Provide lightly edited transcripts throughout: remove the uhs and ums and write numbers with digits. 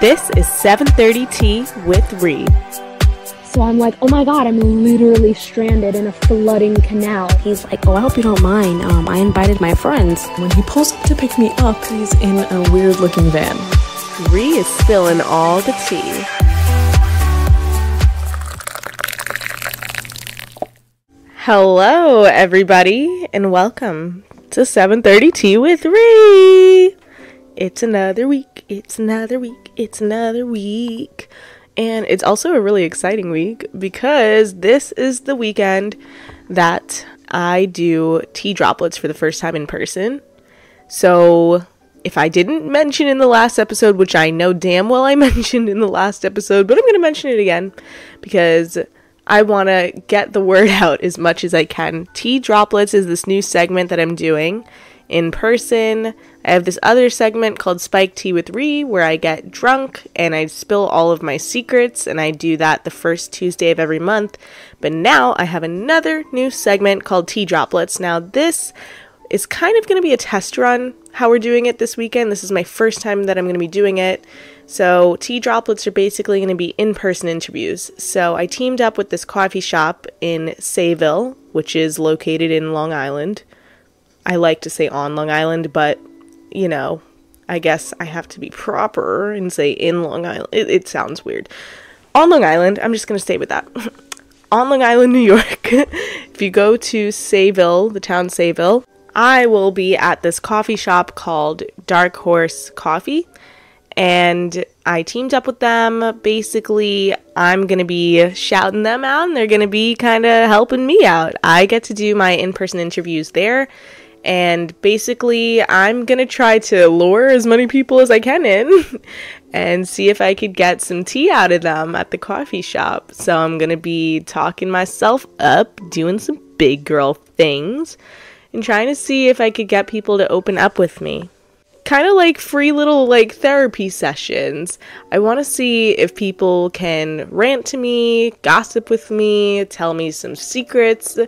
This is 7:30 Tea with Ree. So I'm like, oh my god, I'm literally stranded in a flooding canal. He's like, oh, I hope you don't mind. I invited my friends. When he pulls up to pick me up, he's in a weird looking van. Ree is spilling all the tea. Hello, everybody, and welcome to 7:30 Tea with Ree. It's another week. It's another week. It's another week. And it's also a really exciting week because this is the weekend that I do tea droplets for the first time in person. So if I didn't mention in the last episode, which I know damn well I mentioned in the last episode, but I'm going to mention it again because I want to get the word out as much as I can. Tea droplets is this new segment that I'm doing in person. I have this other segment called Spike Tea with Ree where I get drunk and I spill all of my secrets, and I do that the first Tuesday of every month. But now I have another new segment called Tea Droplets. Now this is kind of going to be a test run how we're doing it this weekend. This is my first time that I'm going to be doing it. So tea droplets are basically going to be in-person interviews. So I teamed up with this coffee shop in Sayville, which is located in Long Island. I like to say on Long Island, but, you know, I guess I have to be proper and say in Long Island. It sounds weird. On Long Island, I'm just going to stay with that. On Long Island, New York. If you go to Sayville, the town Sayville, I will be at this coffee shop called Dark Horse Coffee. And I teamed up with them. Basically, I'm going to be shouting them out, and they're going to be kind of helping me out. I get to do my in-person interviews there. And basically, I'm going to try to lure as many people as I can in and see if I could get some tea out of them at the coffee shop. So I'm going to be talking myself up, doing some big girl things, and trying to see if I could get people to open up with me. Kind of like free little therapy sessions. I want to see if people can rant to me, gossip with me, tell me some secrets,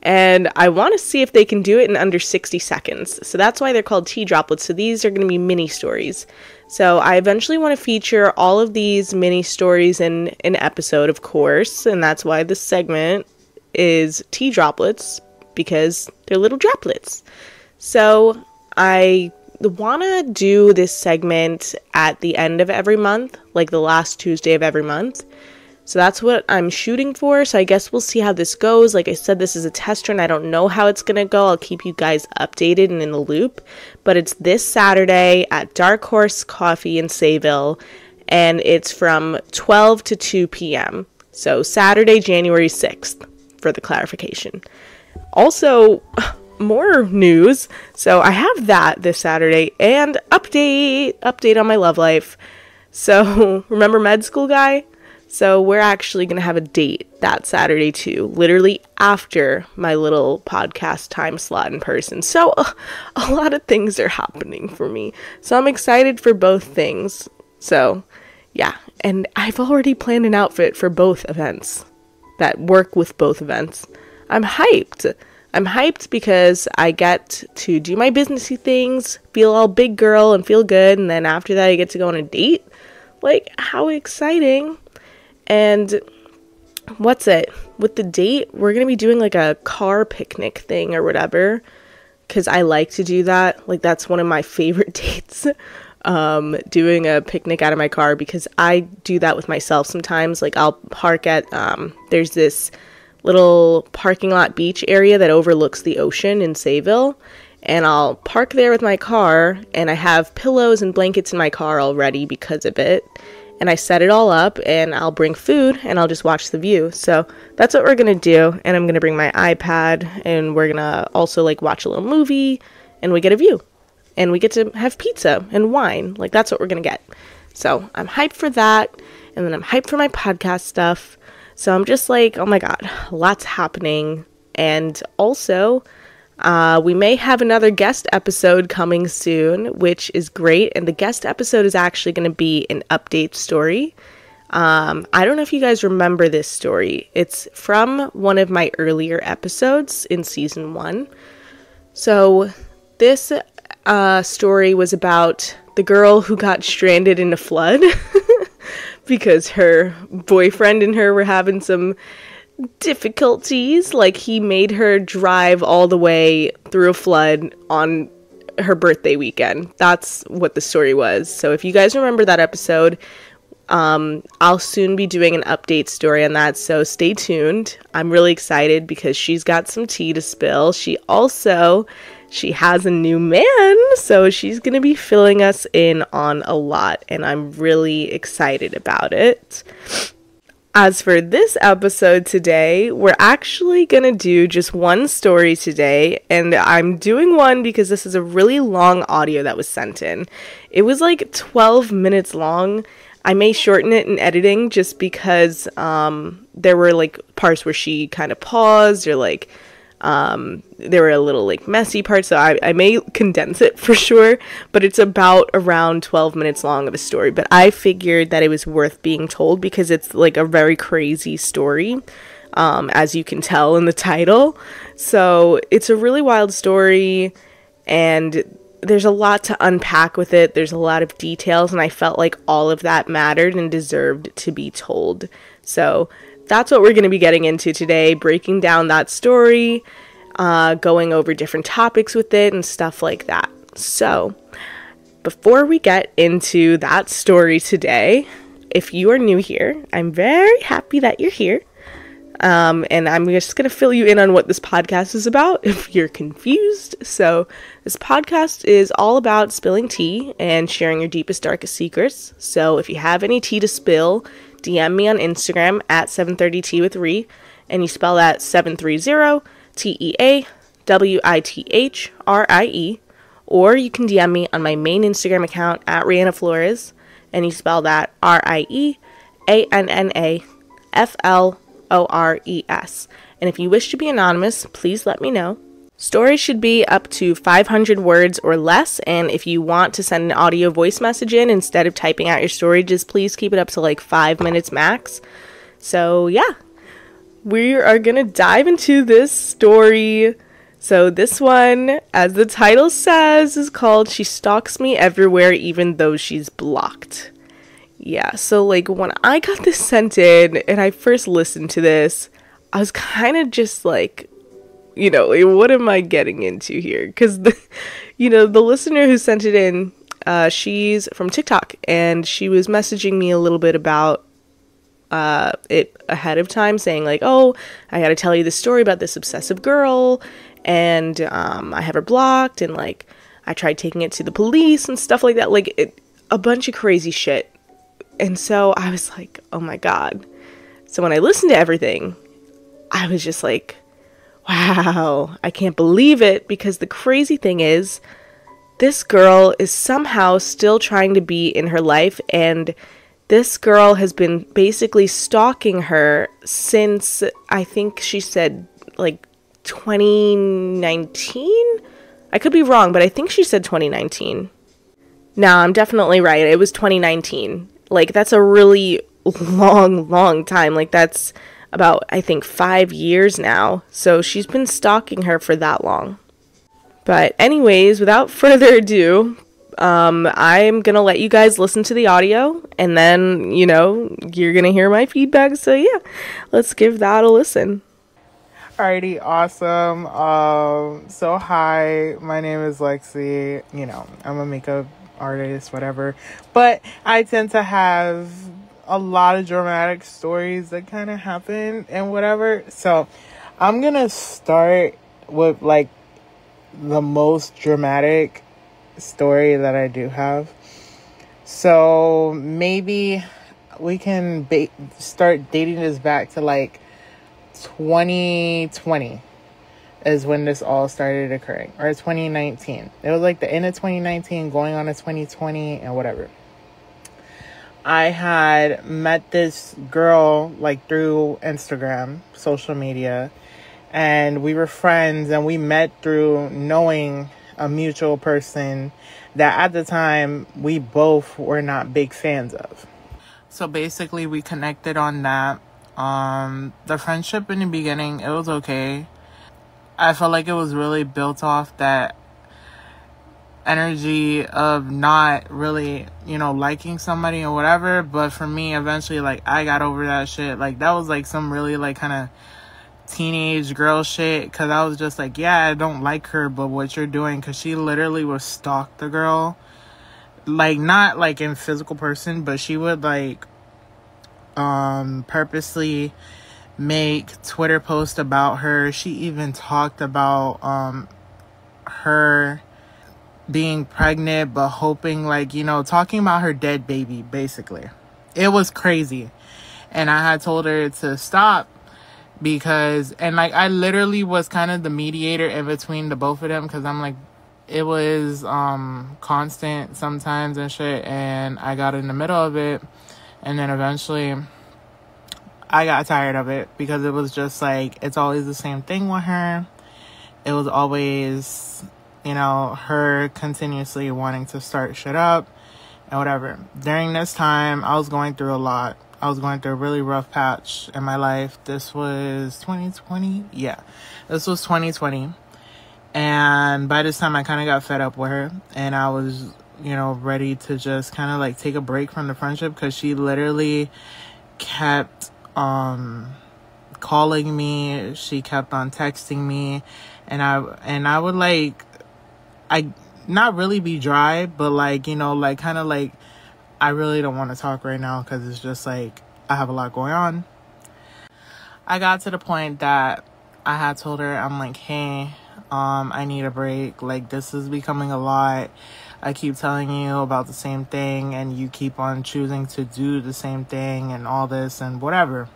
and I want to see if they can do it in under 60 seconds. So that's why they're called tea droplets. So these are going to be mini stories. So I eventually want to feature all of these mini stories in an episode, of course, and that's why this segment is tea droplets, because they're little droplets. So I want to do this segment at the end of every month, like the last Tuesday of every month. So that's what I'm shooting for. So I guess we'll see how this goes. Like I said, this is a test run. I don't know how it's going to go. I'll keep you guys updated and in the loop. But it's this Saturday at Dark Horse Coffee in Sayville. And it's from 12 to 2 p.m. So Saturday, January 6th, for the clarification. Also, more news. So I have that this Saturday, and update on my love life. So remember med school guy? So we're actually going to have a date that Saturday too, literally after my little podcast time slot in person. So a lot of things are happening for me. So I'm excited for both things. So yeah, and I've already planned an outfit for both events that work with both events. I'm hyped. I'm hyped because I get to do my businessy things, feel all big girl and feel good, and then after that I get to go on a date. Like, how exciting. And what's it? With the date, we're going to be doing like a car picnic thing or whatever, because I like to do that. Like, that's one of my favorite dates, doing a picnic out of my car, because I do that with myself sometimes. Like, I'll park at, there's this little parking lot beach area that overlooks the ocean in Sayville, and I'll park there with my car, and I have pillows and blankets in my car already because of it, and I set it all up, and I'll bring food, and I'll just watch the view. So that's what we're gonna do, and I'm gonna bring my iPad, and we're gonna also watch a little movie, and we get a view, and we get to have pizza and wine. Like, that's what we're gonna get. So I'm hyped for that, and then I'm hyped for my podcast stuff. So I'm just like, oh my god, lots happening. And also, we may have another guest episode coming soon, which is great. And the guest episode is actually going to be an update story. I don't know if you guys remember this story. It's from one of my earlier episodes in season 1. So this story was about the girl who got stranded in a flood. because her boyfriend and her were having some difficulties. Like, he made her drive all the way through a flood on her birthday weekend. That's what the story was. So if you guys remember that episode, I'll soon be doing an update story on that, so stay tuned. I'm really excited because she's got some tea to spill. She has a new man, so she's gonna be filling us in on a lot, and I'm really excited about it. As for this episode today, we're actually gonna do just one story today, and I'm doing one because this is a really long audio that was sent in. It was like 12 minutes long. I may shorten it in editing just because there were like parts where she kind of paused, or like there were a little like messy parts, so I may condense it for sure, but it's about around 12 minutes long of a story. But I figured that it was worth being told because it's like a very crazy story, as you can tell in the title. So it's a really wild story, and there's a lot to unpack with it. There's a lot of details, and I felt like all of that mattered and deserved to be told. So that's what we're going to be getting into today, breaking down that story, going over different topics with it and stuff like that. So before we get into that story today, if you are new here, I'm very happy that you're here. And I'm just going to fill you in on what this podcast is about if you're confused. So this podcast is all about spilling tea and sharing your deepest, darkest secrets. So if you have any tea to spill, DM me on Instagram at 730tea with Ree, and you spell that 730 TEAWITHRIE, or you can DM me on my main Instagram account at Rihanna Flores, and you spell that RIEANNAFLORES. And if you wish to be anonymous, please let me know. Stories should be up to 500 words or less, and if you want to send an audio voice message in instead of typing out your story, just please keep it up to like 5 minutes max. So yeah, we are gonna dive into this story. So this one, as the title says, is called She Stalks Me Everywhere Even Though She's Blocked. Yeah, so like when I got this sent in and I first listened to this, I was kind of just like, you know, what am I getting into here? Because the listener who sent it in, she's from TikTok, and she was messaging me a little bit about it ahead of time, saying like, oh, I gotta tell you this story about this obsessive girl, and I have her blocked, and like I tried taking it to the police and stuff like that, like a bunch of crazy shit. And so I was like, oh my god. So when I listened to everything, I was just like, wow, I can't believe it, because the crazy thing is, this girl is somehow still trying to be in her life, and this girl has been basically stalking her since, I think she said, like, 2019? I could be wrong, but I think she said 2019. No, I'm definitely right. It was 2019. Like, that's a really long time. Like, that's about, I think, 5 years now. So she's been stalking her for that long. But anyways, without further ado, I'm gonna let you guys listen to the audio, and then, you know, you're gonna hear my feedback. So yeah, let's give that a listen. Alrighty, awesome. So hi, my name is Lexi. You know, I'm a makeup artist, whatever. But I tend to have a lot of dramatic stories that kind of happen and whatever. So I'm gonna start with like the most dramatic story that I do have. So maybe we can start dating this back to like 2020 is when this all started occurring, or 2019. It was like the end of 2019 going on to 2020 and whatever. I had met this girl like through Instagram, social media, and we were friends, and we met through knowing a mutual person that at the time we both were not big fans of. So basically we connected on that. The friendship in the beginning, it was okay. I felt like it was really built off that energy of not really, you know, liking somebody or whatever. But for me, eventually, like, I got over that shit. Like, that was like some really like kind of teenage girl shit, because I was just like, yeah, I don't like her, but what you're doing, because she literally would stalk the girl, like, not like in physical person, but she would like purposely make Twitter posts about her. She even talked about her being pregnant, but hoping, like, you know, talking about her dead baby, basically. It was crazy. And I had told her to stop, because, and like, I literally was kind of the mediator in between the both of them, because I'm like, it was constant sometimes and shit, and I got in the middle of it, and then eventually I got tired of it, because it was just like, it's always the same thing with her. It was always, you know, her continuously wanting to start shit up and whatever. During this time, I was going through a lot. I was going through a really rough patch in my life. This was 2020. Yeah, this was 2020. And by this time, I kind of got fed up with her. And I was, you know, ready to just kind of like take a break from the friendship, because she literally kept calling me. She kept on texting me. And I would like, I not really be dry, but like, you know, like kind of like, I really don't want to talk right now, because it's just like, I have a lot going on. I got to the point that I had told her, I'm like, hey, I need a break. Like, this is becoming a lot. I keep telling you about the same thing, and you keep on choosing to do the same thing and all this and whatever.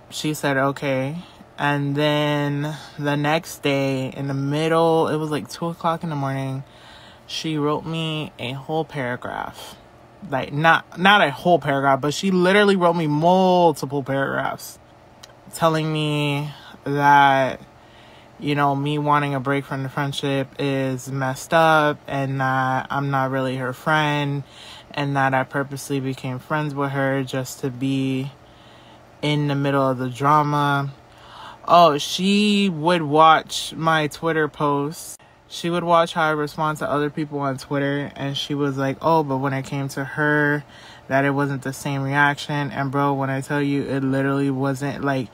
She said, okay. And then the next day, in the middle, it was like 2 o'clock in the morning, she wrote me a whole paragraph. Like, not a whole paragraph, but she literally wrote me multiple paragraphs telling me that, you know, me wanting a break from the friendship is messed up, and that I'm not really her friend, and that I purposely became friends with her just to be in the middle of the drama. Oh, she would watch my Twitter posts. She would watch how I respond to other people on Twitter, and she was like, oh, but when it came to her, that it wasn't the same reaction. And bro, when I tell you, it literally wasn't. Like,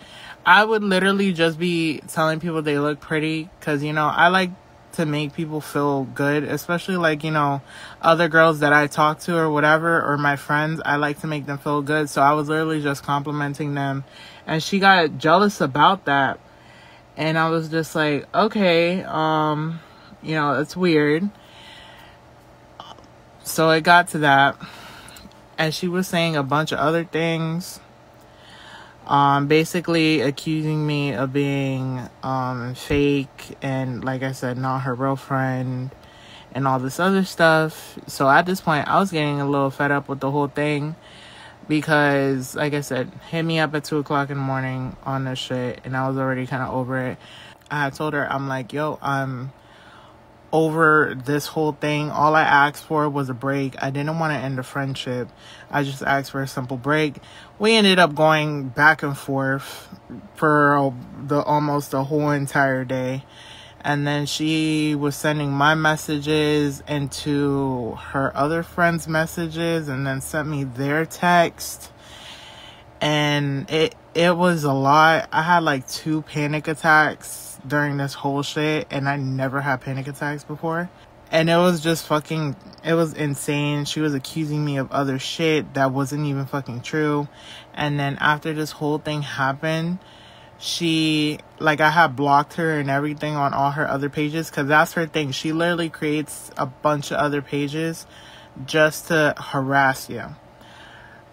I would literally just be telling people they look pretty, because, you know, I like to make people feel good, especially like, you know, other girls that I talk to or whatever, or my friends, I like to make them feel good. So I was literally just complimenting them, and she got jealous about that. And I was just like, okay, you know, it's weird. So it got to that, and she was saying a bunch of other things, basically accusing me of being fake, and like I said, not her real friend, and all this other stuff. So at this point, I was getting a little fed up with the whole thing, because like I said, hit me up at 2 o'clock in the morning on this shit, and I was already kind of over it. I had told her, I'm like, yo, I'm over this whole thing. All I asked for was a break. I didn't want to end the friendship. I just asked for a simple break. We ended up going back and forth for almost the whole entire day. And then she was sending my messages into her other friends' messages, and then sent me their text. And it was a lot. I had like 2 panic attacks during this whole shit, and I never had panic attacks before. And it was just fucking, it was insane. She was accusing me of other shit that wasn't even fucking true. And then after this whole thing happened, she, like, I had blocked her and everything on all her other pages, because that's her thing. She literally creates a bunch of other pages just to harass you.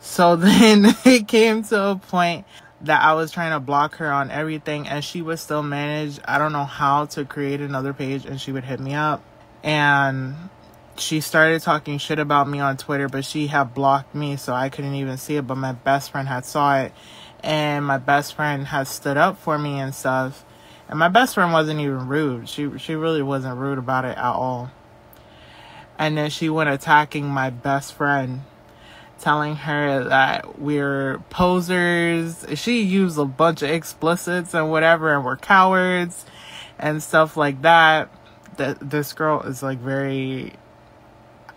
So then it came to a point that I was trying to block her on everything, and she would still manage, I don't know how, to create another page, and she would hit me up. And she started talking shit about me on Twitter, but she had blocked me, so I couldn't even see it. But my best friend had saw it, and my best friend had stood up for me and stuff. And my best friend wasn't even rude. She really wasn't rude about it at all. And then she went attacking my best friend, telling her that we're posers. She used a bunch of explicits and whatever, and we're cowards and stuff like that. That this girl is like very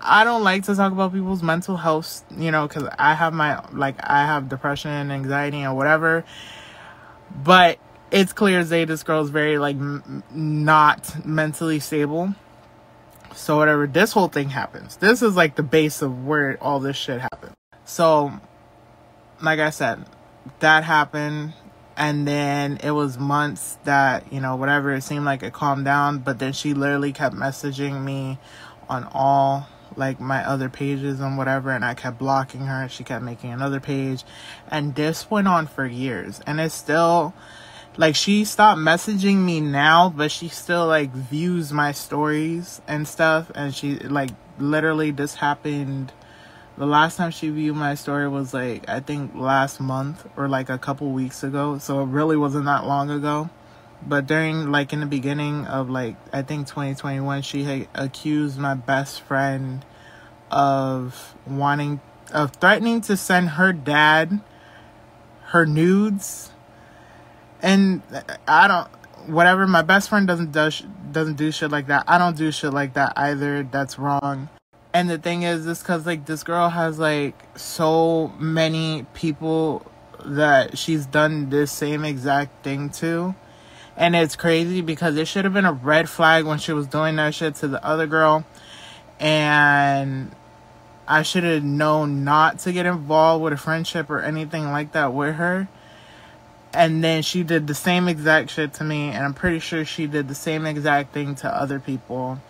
I don't like to talk about people's mental health, you know, because I have depression and anxiety and whatever. But it's clear as day this girl's very, like, not mentally stable. So whatever, this whole thing happens. This is, like, the base of where all this shit happened. So, like I said, that happened. And then it was months that, you know, whatever, it seemed like it calmed down. But then she literally kept messaging me on all, like, my other pages and whatever. And I kept blocking her. She kept making another page. And this went on for years. And it's still... Like, she stopped messaging me now, but she still, like, views my stories and stuff. And she, like, literally, this happened. The last time she viewed my story was, like, I think last month or, like, a couple weeks ago. So it really wasn't that long ago. But during, like, in the beginning of, like, I think 2021, she had accused my best friend of threatening to send her dad her nudes. And whatever, my best friend doesn't do shit like that. I don't do shit like that either. That's wrong. And the thing is, this because, like, this girl has, like, so many people that she's done this same exact thing to. And it's crazy because it should have been a red flag when she was doing that shit to the other girl. And I should have known not to get involved with a friendship or anything like that with her. And then she did the same exact shit to me. And I'm pretty sure she did the same exact thing to other people.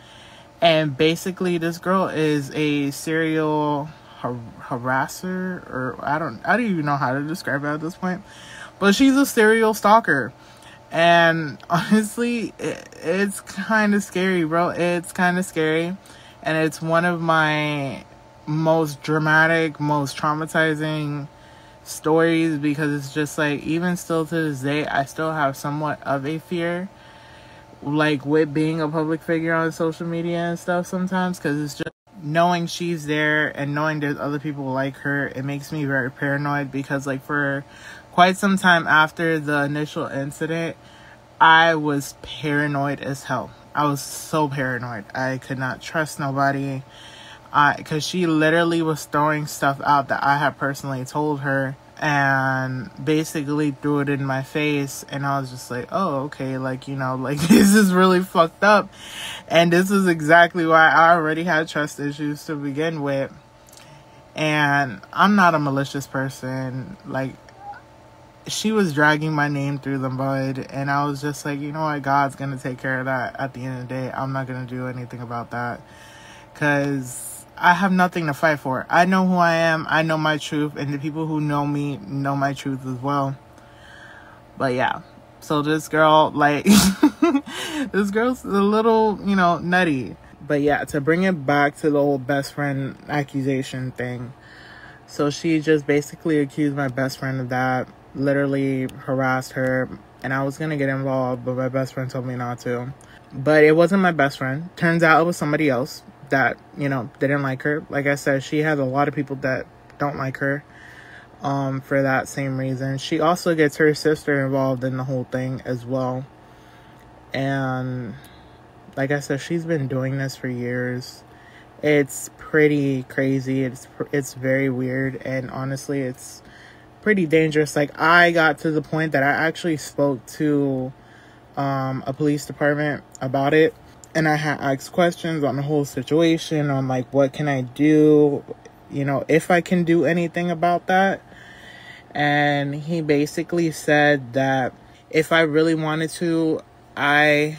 And basically, this girl is a serial harasser. Or I don't even know how to describe it at this point. But she's a serial stalker. And honestly, it's kind of scary, bro. It's kind of scary. And it's one of my most dramatic, most traumatizing stories, because it's just like, even still to this day, I still have somewhat of a fear, like, with being a public figure on social media and stuff sometimes, because it's just knowing she's there and knowing there's other people like her, it makes me very paranoid. Because, like, for quite some time after the initial incident, I was paranoid as hell. I was so paranoid. I could not trust nobody. Because she literally was throwing stuff out that I had personally told her, and basically threw it in my face. And I was just like, oh, okay, like, you know, like, this is really fucked up. And this is exactly why I already had trust issues to begin with. And I'm not a malicious person. Like, she was dragging my name through the mud, and I was just like, you know what, God's gonna take care of that at the end of the day. I'm not gonna do anything about that, because I have nothing to fight for. I know who I am. I know my truth. And the people who know me know my truth as well. But yeah. So this girl, like, this girl's a little, you know, nutty. But yeah, to bring it back to the whole best friend accusation thing. So she just basically accused my best friend of that. Literally harassed her. And I was going to get involved, but my best friend told me not to. But it wasn't my best friend. Turns out it was somebody else that, you know, didn't like her. Like I said, she has a lot of people that don't like her for that same reason. She also gets her sister involved in the whole thing as well. And like I said, she's been doing this for years. It's pretty crazy. It's very weird, and honestly, it's pretty dangerous. Like, I got to the point that I actually spoke to a police department about it. And I had asked questions on the whole situation, on, like, what can I do, you know, if I can do anything about that. And he basically said that if I really wanted to, I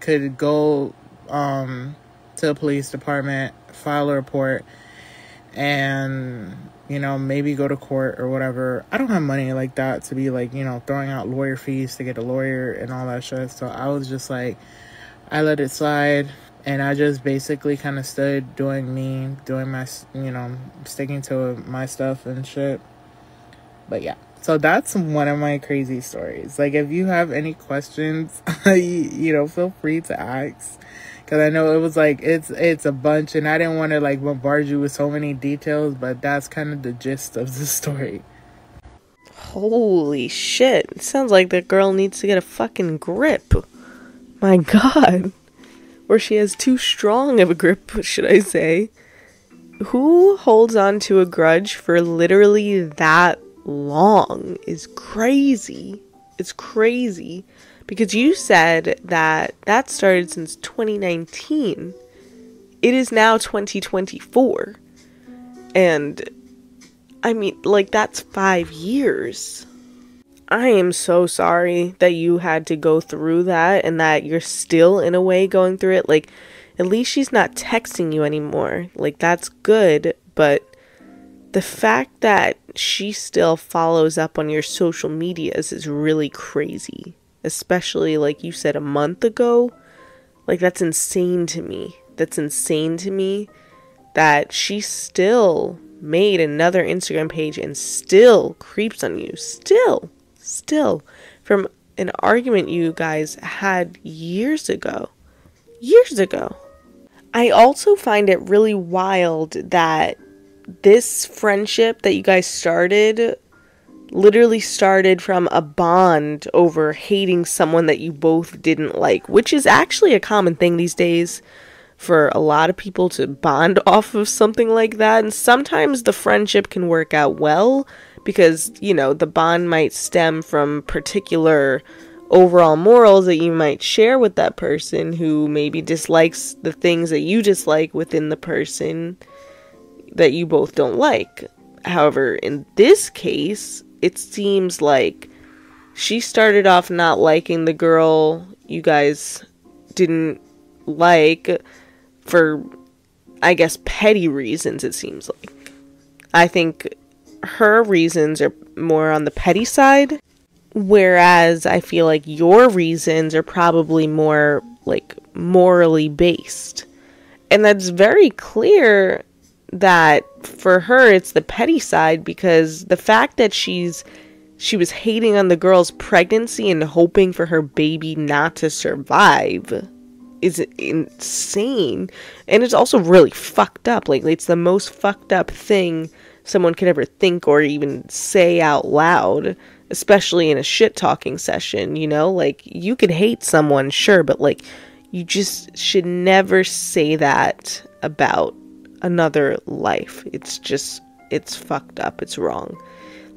could go to the police department, file a report, and, you know, maybe go to court or whatever. I don't have money like that to be, like, you know, throwing out lawyer fees to get a lawyer and all that shit. So I was just like, I let it slide, and I just basically kind of stood doing me, doing my, you know, sticking to my stuff and shit. But yeah, so that's one of my crazy stories. Like, if you have any questions, you know, feel free to ask, because I know it was like, it's a bunch, and I didn't want to, like, bombard you with so many details, but that's kind of the gist of the story. Holy shit. It sounds like that girl needs to get a fucking grip. My God. Or she has too strong of a grip, should I say. who holds on to a grudge for literally that long is crazy. It's crazy because you said that started since 2019. It is now 2024. And I mean, like, that's 5 years. I am so sorry that you had to go through that and that you're still in a way going through it. Like, at least she's not texting you anymore. Like, that's good. But the fact that she still follows up on your social medias is really crazy. Especially, like you said, a month ago. Like, that's insane to me. That's insane to me that she still made another Instagram page and still creeps on you. Still from an argument you guys had years ago. I also find it really wild that this friendship that you guys started literally started from a bond over hating someone that you both didn't like, which is actually a common thing these days for a lot of people to bond off of something like that. And sometimes the friendship can work out well because, you know, the bond might stem from particular overall morals that you might share with that person who maybe dislikes the things that you dislike within the person that you both don't like. However, in this case, it seems like she started off not liking the girl you guys didn't like for, I guess, petty reasons, it seems like. I think her reasons are more on the petty side, whereas I feel like your reasons are probably more, like, morally based. And that's very clear that for her it's the petty side, because the fact that she was hating on the girl's pregnancy and hoping for her baby not to survive is insane. And it's also really fucked up. Like, it's the most fucked up thing someone could ever think or even say out loud, especially in a shit talking session, you know? Like, you could hate someone, sure, but like, you just should never say that about another life. It's fucked up. It's wrong.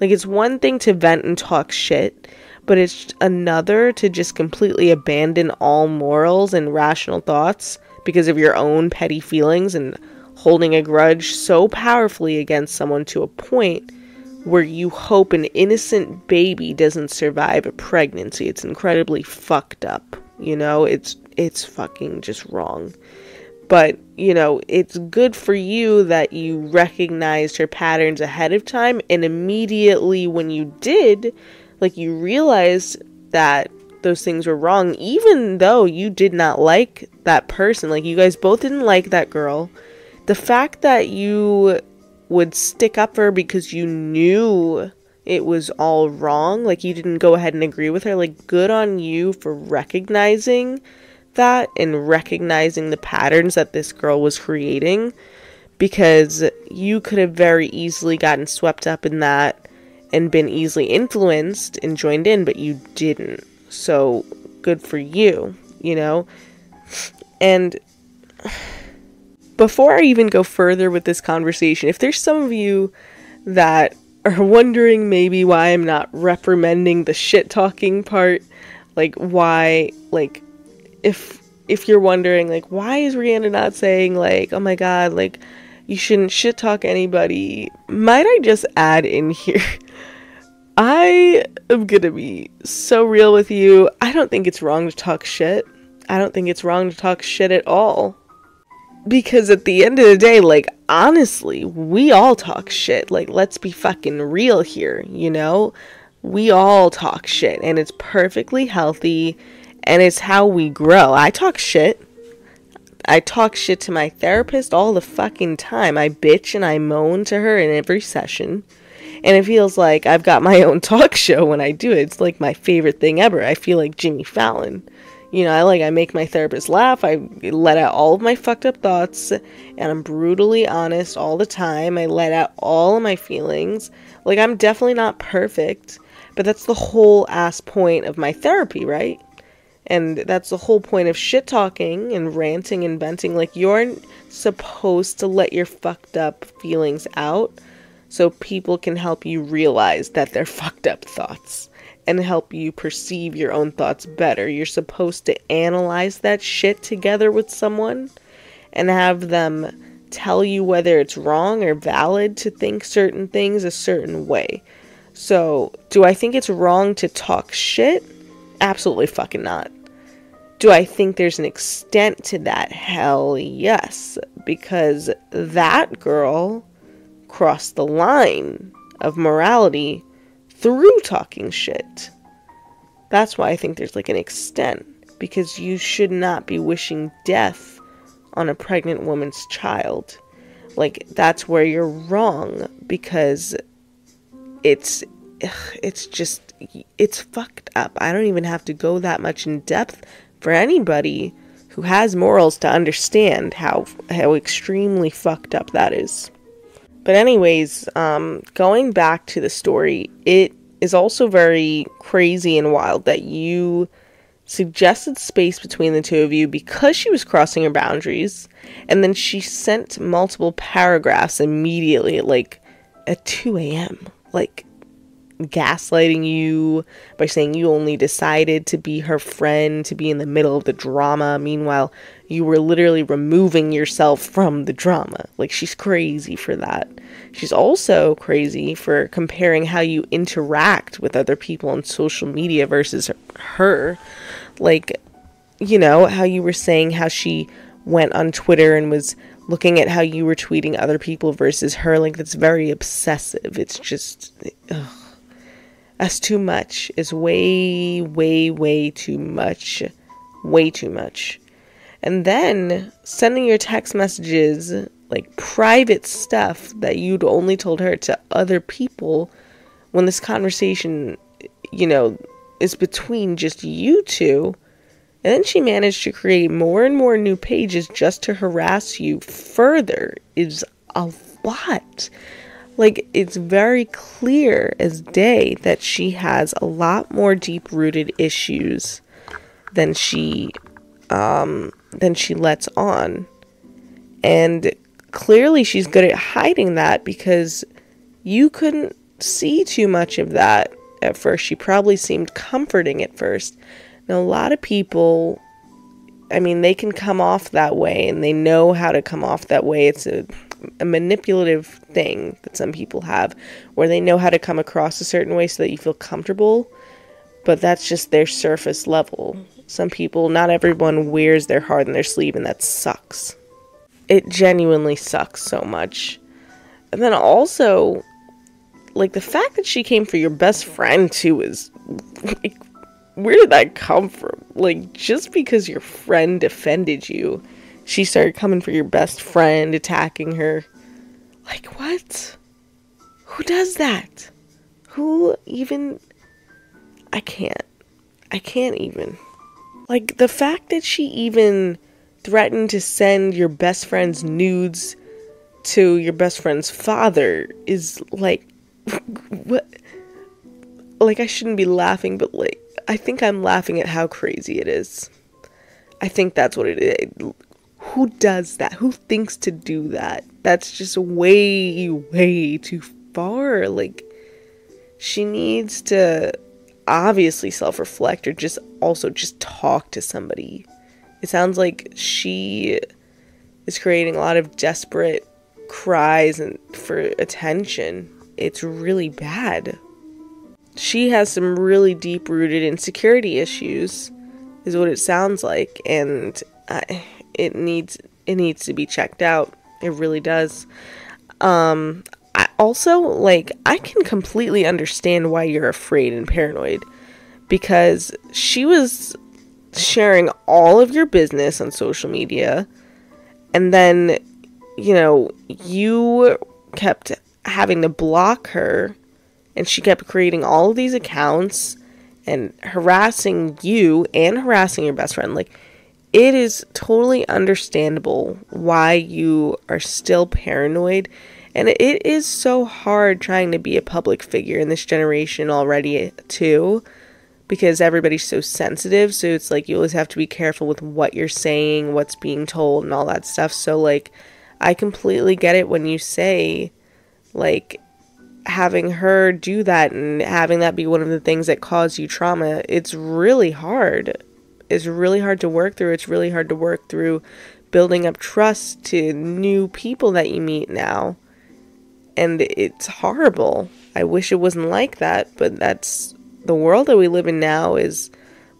Like, it's one thing to vent and talk shit, but it's another to just completely abandon all morals and rational thoughts because of your own petty feelings and holding a grudge so powerfully against someone to a point where you hope an innocent baby doesn't survive a pregnancy. It's incredibly fucked up. You know, it's fucking just wrong. But, you know, it's good for you that you recognized her patterns ahead of time, and immediately when you did, like, you realized that those things were wrong, even though you did not like that person. Like, you guys both didn't like that girl. The fact that you would stick up for her because you knew it was all wrong, like, you didn't go ahead and agree with her, like, good on you for recognizing that and recognizing the patterns that this girl was creating, because you could have very easily gotten swept up in that and been easily influenced and joined in, but you didn't. So good for you, you know? And before I even go further with this conversation, if there's some of you that are wondering maybe why I'm not reprimanding the shit talking part, like, why, like, if you're wondering, like, why is Rihanna not saying, like, oh my god, like, you shouldn't shit talk anybody, might I just add in here, I am gonna be so real with you. I don't think it's wrong to talk shit. I don't think it's wrong to talk shit at all. Because at the end of the day, like, honestly, we all talk shit. Like, let's be fucking real here, you know? We all talk shit, and it's perfectly healthy, and it's how we grow. I talk shit. I talk shit to my therapist all the fucking time. I bitch and I moan to her in every session. And it feels like I've got my own talk show when I do it. It's like my favorite thing ever. I feel like Jimmy Fallon. You know, I make my therapist laugh. I let out all of my fucked up thoughts, and I'm brutally honest all the time. I let out all of my feelings. Like, I'm definitely not perfect, but that's the whole ass point of my therapy, right? And that's the whole point of shit talking and ranting and venting. Like, you're supposed to let your fucked up feelings out so people can help you realize that they're fucked up thoughts and help you perceive your own thoughts better. You're supposed to analyze that shit together with someone and have them tell you whether it's wrong or valid to think certain things a certain way. So, do I think it's wrong to talk shit? Absolutely fucking not. Do I think there's an extent to that? Hell yes. Because that girl crossed the line of morality through talking shit. That's why I think there's like an extent. Because you should not be wishing death on a pregnant woman's child. Like, that's where you're wrong. Because it's fucked up. I don't even have to go that much in depth for anybody who has morals to understand how extremely fucked up that is. But anyways, going back to the story, it is also very crazy and wild that you suggested space between the two of you because she was crossing her boundaries, and then she sent multiple paragraphs immediately at 2 a.m. Gaslighting you by saying you only decided to be her friend to be in the middle of the drama. Meanwhile, you were literally removing yourself from the drama. She's crazy for that. She's also crazy for comparing how you interact with other people on social media versus her. How you were saying how she went on Twitter and was looking at how you were tweeting other people versus her. That's very obsessive. It's just... ugh. That's too much. It's way, way, way too much. Way too much. And then sending your text messages, private stuff that you'd only told her to other people when this conversation, is between just you two. And then she managed to create more and more new pages just to harass you further is a lot. It's very clear as day that she has a lot more deep-rooted issues than she lets on. And clearly she's good at hiding that because you couldn't see too much of that at first. She probably seemed comforting at first. Now, a lot of people, they can come off that way, and they know how to come off that way. It's a manipulative thing that some people have where they know how to come across a certain way so that you feel comfortable, but that's just their surface level. Some people, not everyone wears their heart on their sleeve, and that sucks. It genuinely sucks so much. And then also, the fact that she came for your best friend too is where did that come from? Just because your friend defended you, she started coming for your best friend, attacking her. What? Who does that? Who even... I can't even. The fact that she even threatened to send your best friend's nudes to your best friend's father is, what? I shouldn't be laughing, but, I think I'm laughing at how crazy it is. I think that's what it is. Who does that? Who thinks to do that? That's just way, way too far. She needs to obviously self-reflect or just talk to somebody. It sounds like she is creating a lot of desperate cries and for attention. It's really bad. She has some really deep-rooted insecurity issues, is what it sounds like, and it needs to be checked out. It really does. I also, I can completely understand why you're afraid and paranoid, because she was sharing all of your business on social media, and then, you kept having to block her, and she kept creating all of these accounts and harassing you and harassing your best friend. It is totally understandable why you are still paranoid, and it is so hard trying to be a public figure in this generation already too, because everybody's so sensitive. So it's like you always have to be careful with what you're saying, what's being told, and all that stuff. So like, I completely get it when you say, like, having her do that and having that be one of the things that cause you trauma. It's really hard. It's really hard to work through. It's really hard to work through building up trust to new people that you meet now. And it's horrible. I wish it wasn't like that, but that's the world that we live in now. Is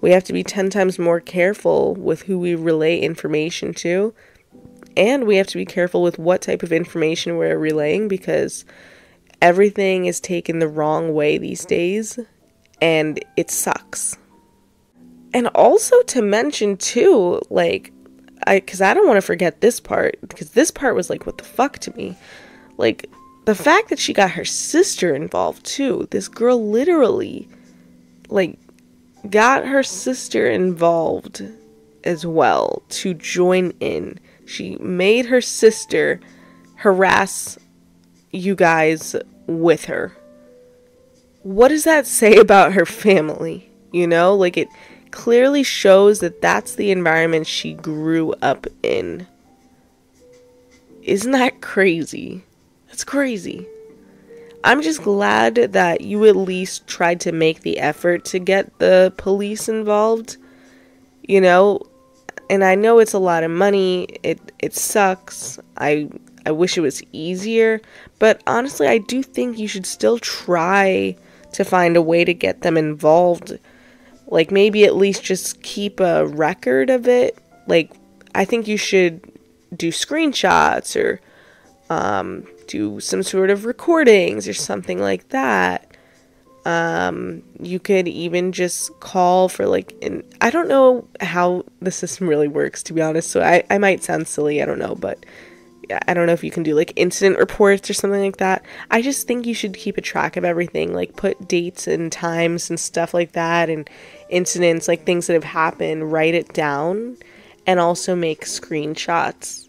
we have to be 10 times more careful with who we relay information to, and we have to be careful with what type of information we're relaying, because everything is taken the wrong way these days, and it sucks. And also to mention too, like, because I don't want to forget this part, because this part was like, what the fuck to me. Like, the fact that she got her sister involved too. This girl literally, like, got her sister involved as well to join in. She made her sister harass you guys with her. What does that say about her family? You know, like, it clearly shows that that's the environment she grew up in. Isn't that crazy? That's crazy. I'm just glad that you at least tried to make the effort to get the police involved, you know, and I know it's a lot of money. It sucks. I wish it was easier, but honestly, I do think you should still try to find a way to get them involved. Like, maybe at least just keep a record of it. Like, I think you should do screenshots or do some sort of recordings or something like that. You could even just call for, like, I don't know how the system really works, to be honest, so I might sound silly, I don't know, but I don't know if you can do, like, incident reports or something like that. I just think you should keep a track of everything, like, put dates and times and stuff like that, and incidents, like, things that have happened, write it down, and also make screenshots.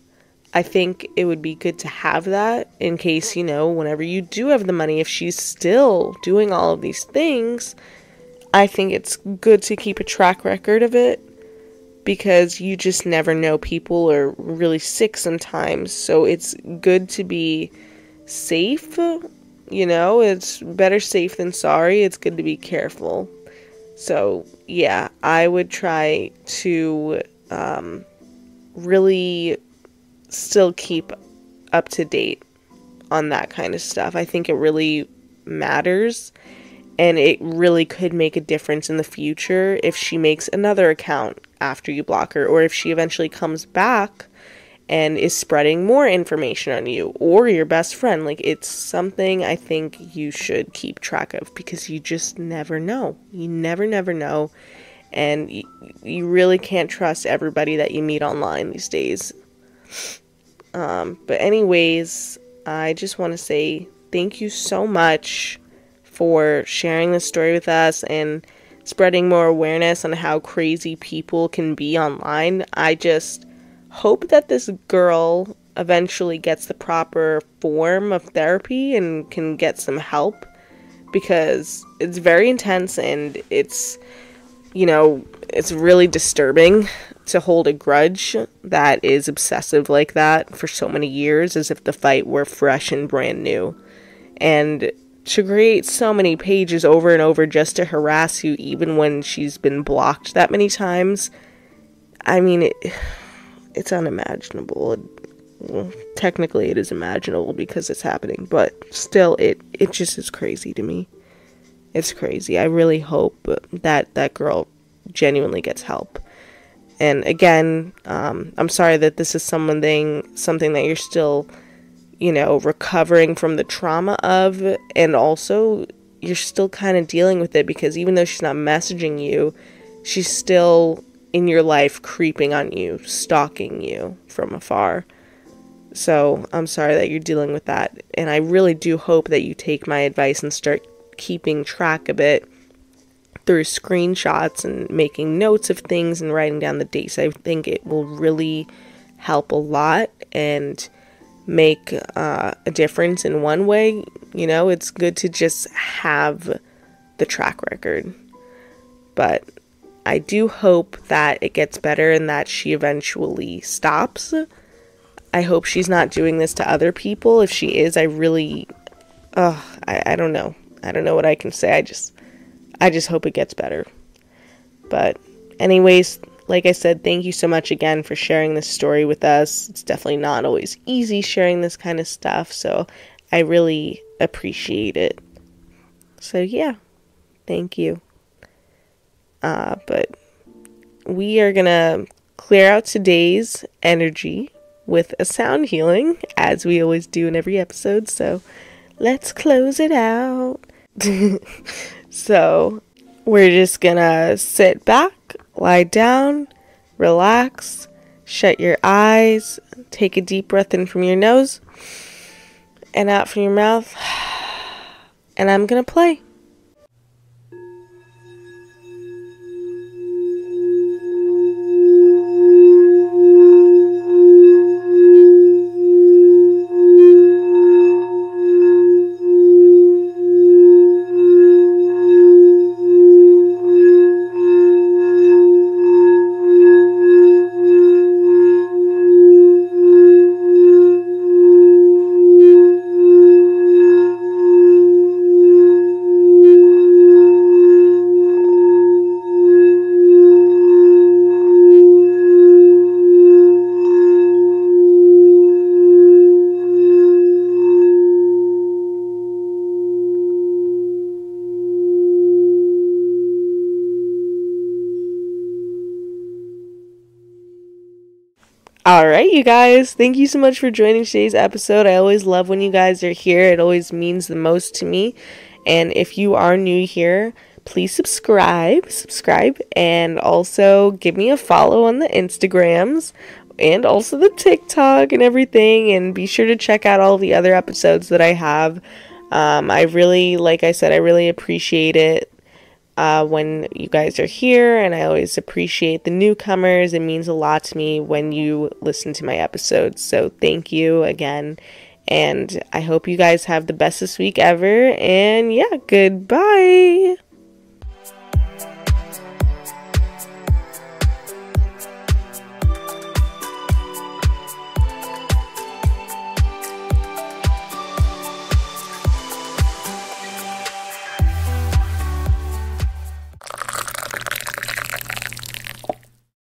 I think it would be good to have that in case, you know, whenever you do have the money, if she's still doing all of these things, I think it's good to keep a track record of it, because you just never know. People are really sick sometimes, so it's good to be safe, you know, it's better safe than sorry. It's good to be careful. So, yeah, I would try to really still keep up to date on that kind of stuff. I think it really matters, and it really could make a difference in the future if she makes another account after you block her, or if she eventually comes back and is spreading more information on you or your best friend. Like, it's something I think you should keep track of, because you just never know. You never know, and you really can't trust everybody that you meet online these days. But anyways, I just want to say thank you so much for sharing this story with us and spreading more awareness on how crazy people can be online. I just hope that this girl eventually gets the proper form of therapy and can get some help, because it's very intense, and it's, you know, it's really disturbing to hold a grudge that is obsessive like that for so many years, as if the fight were fresh and brand new. And to create so many pages over and over just to harass you, even when she's been blocked that many times, I mean, it's unimaginable. Well, technically it is imaginable because it's happening, but still, it just is crazy to me. It's crazy. I really hope that that girl genuinely gets help. And again, I'm sorry that this is something that you're still, you know, recovering from the trauma of, and also you're still kind of dealing with it, because even though she's not messaging you, she's still in your life, creeping on you, stalking you from afar. So I'm sorry that you're dealing with that, and I really do hope that you take my advice and start keeping track of it through screenshots and making notes of things and writing down the dates. I think it will really help a lot and make a difference in one way. You know, it's good to just have the track record. but I do hope that it gets better and that she eventually stops. I hope she's not doing this to other people. If she is, I really, I don't know. I don't know what I can say. I just hope it gets better. But anyways, like I said, thank you so much again for sharing this story with us. It's definitely not always easy sharing this kind of stuff, so I really appreciate it. So yeah, thank you. But we are gonna clear out today's energy with a sound healing, as we always do in every episode, so let's close it out. So we're just gonna sit back, lie down, relax, shut your eyes, take a deep breath in from your nose and out from your mouth, and I'm gonna play. Alright, you guys, thank you so much for joining today's episode. I always love when you guys are here. It always means the most to me. And if you are new here, please subscribe, and also give me a follow on the Instagrams and also the TikTok and everything. And be sure to check out all the other episodes that I have. I really, like I said, I really appreciate it. When you guys are here, and I always appreciate the newcomers. It means a lot to me when you listen to my episodes, so thank you again, and I hope you guys have the bestest week ever, and yeah, goodbye.